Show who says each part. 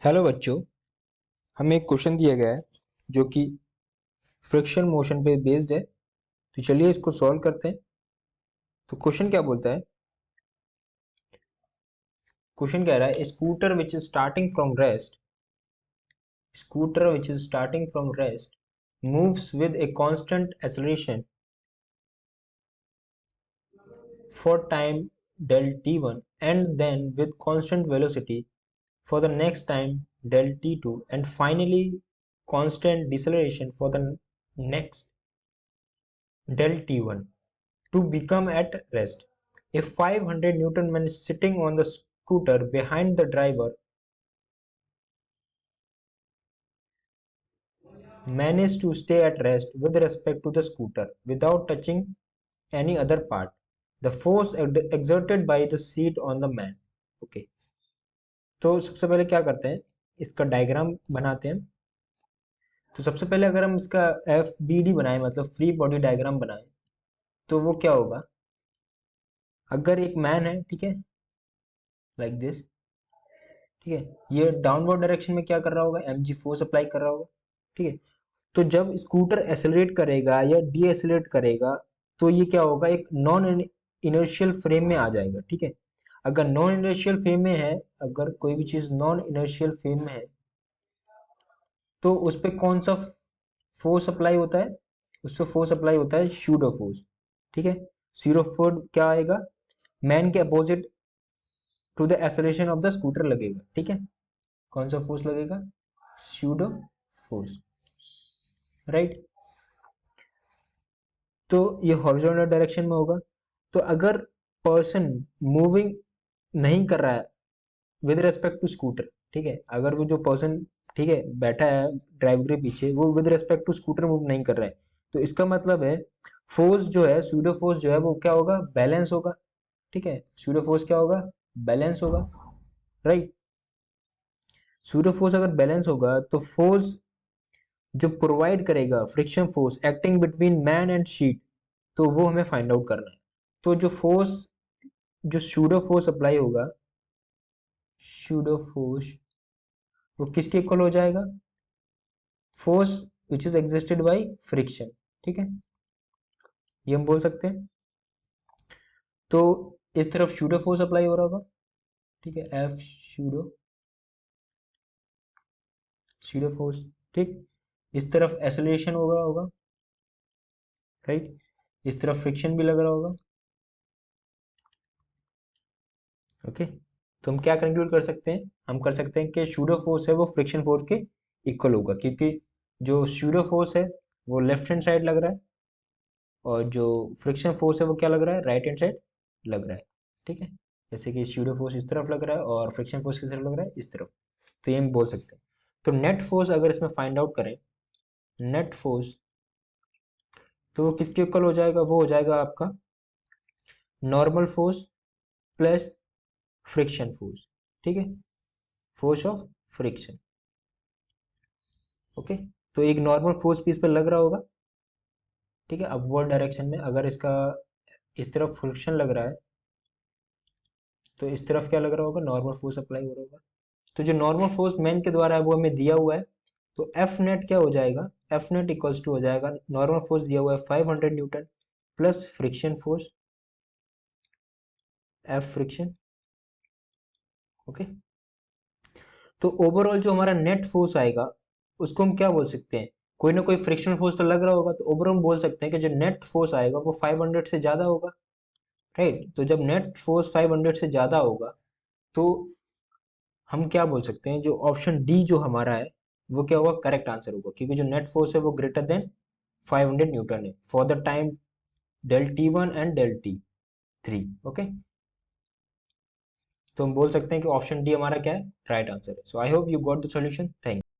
Speaker 1: Hello बच्चों, हमें एक क्वेश्चन दिया गया है जो कि फ्रिक्शन मोशन पे बेस्ड है। तो चलिए इसको सॉल्व करते हैं। तो क्वेश्चन क्या बोलता है? क्वेश्चन कह रहा है scooter which is starting from rest moves with a constant acceleration for time del t1 and then with constant velocity for the next time del t2 and finally constant deceleration for the next del t1 to become at rest. A 500 Newton man sitting on the scooter behind the driver managed to stay at rest with respect to the scooter without touching any other part. The force exerted by the seat on the man. Okay. तो सबसे पहले क्या करते हैं, इसका diagram बनाते हैं। तो सबसे पहले अगर हम इसका एफ बी डी बनाए, मतलब फ्री बॉडी डायग्राम बनाए, तो वो क्या होगा? अगर एक मैन है, ठीक है, लाइक दिस, ठीक है, ये डाउनवर्ड डायरेक्शन में क्या कर रहा होगा? एम जी फोर्स अप्लाई कर रहा होगा, ठीक है। तो जब स्कूटर एक्सेलरेट करेगा या डी एक्सेलरेट करेगा तो ये क्या होगा? एक नॉन इनर्शियल फ्रेम में आ जाएगा, ठीक है। अगर नॉन इनर्शियल फ्रेम में है, अगर कोई भी चीज नॉन इनर्शियल फ्रेम में है तो उस पर कौन सा फोर्स अप्लाई होता है? उस पर फोर्स अप्लाई होता है शूडो फोर्स, ठीक है। सीरो फोर्स क्या आएगा? मैन के opposite to the acceleration of the scooter लगेगा, ठीक है। कौन सा फोर्स लगेगा? Pseudo force, right. तो ये हॉरिजॉन्टल डायरेक्शन में होगा। तो अगर पर्सन मूविंग नहीं कर रहा है विद रेस्पेक्ट टू स्कूटर, ठीक है, अगर वो जो पर्सन, ठीक है, बैठा है ड्राइवर के पीछे, वो with respect to scooter move नहीं कर रहा है, तो इसका मतलब है फोर्स जो है, सूडो फोर्स जो है, वो क्या होगा? बैलेंस होगा, ठीक है। सूडो फोर्स क्या होगा? बैलेंस होगा, राइट। सूडो फोर्स अगर बैलेंस होगा तो फोर्स जो प्रोवाइड करेगा, friction force acting between man and sheet, तो वो हमें फाइंड आउट करना है। तो जो फोर्स, जो सूडो फोर्स अप्लाई होगा, सूडो फोर्स, वो किसके इक्वल हो जाएगा? Force which is existed by friction, ठीक है, ये हम बोल सकते हैं। तो इस तरफ सूडो फोर्स अप्लाई हो रहा होगा, ठीक है, एफ सूडो, सूडो फोर्स, ठीक। इस तरफ एक्सेलरेशन हो रहा होगा, राइट। इस तरफ फ्रिक्शन भी लग रहा होगा, ओके। तो हम क्या कंक्लूड कर सकते हैं? हम कर सकते हैं कि सूडो फोर्स है वो फ्रिक्शन फोर्स के इक्वल होगा, क्योंकि जो सूडो फोर्स है वो लेफ्ट हैंड साइड लग रहा है और जो फ्रिक्शन फोर्स है वो क्या लग रहा है? राइट हैंड साइड लग रहा है, ठीक है। जैसे कि सूडो फोर्स इस तरफ लग रहा है और फ्रिक्शन फोर्स किस तरफ लग रहा है? इस तरफ। तो ये हम बोल सकते हैं। तो नेट फोर्स अगर इसमें फाइंड आउट करें, नेट फोर्स, तो वो किसके इक्वल हो जाएगा? वो हो जाएगा आपका normal force plus friction force, ठीक है, फोर्स ऑफ फ्रिक्शन, ओके। तो एक नॉर्मल फोर्स पीस पर लग रहा होगा, ठीक है, अपवर्ड डायरेक्शन में। अगर इसका इस तरफ फ्रिक्शन लग रहा है तो इस तरफ क्या लग रहा होगा? नॉर्मल फोर्स अप्लाई हो रहा होगा। तो जो नॉर्मल फोर्स मैन के द्वारा है वो हमें दिया हुआ है। तो एफ नेट क्या हो जाएगा? एफ नेट इक्वल्स टू हो जाएगा, नॉर्मल फोर्स दिया हुआ है 500 Newton plus friction force, F friction, okay. तो ओवरऑल जो हमारा नेट फोर्स आएगा उसको हम क्या बोल सकते हैं? कोई ना कोई फ्रिक्शनल फोर्स तो लग रहा होगा, तो ओवरऑल हम बोल सकते हैं कि जो नेट फोर्स आएगा वो 500 से ज्यादा होगा, राइट। तो जब नेट फोर्स 500 से ज्यादा होगा तो हम क्या बोल सकते हैं? जो ऑप्शन डी जो हमारा है वो क्या होगा? करेक्ट आंसर होगा, क्योंकि जो नेट फोर्स है वो ग्रेटर देन 500 न्यूटन है for the time del T one and del T three, okay. तो हम बोल सकते हैं कि ऑप्शन डी हमारा क्या है? राइट आंसर है। So I hope you got the solution. Thank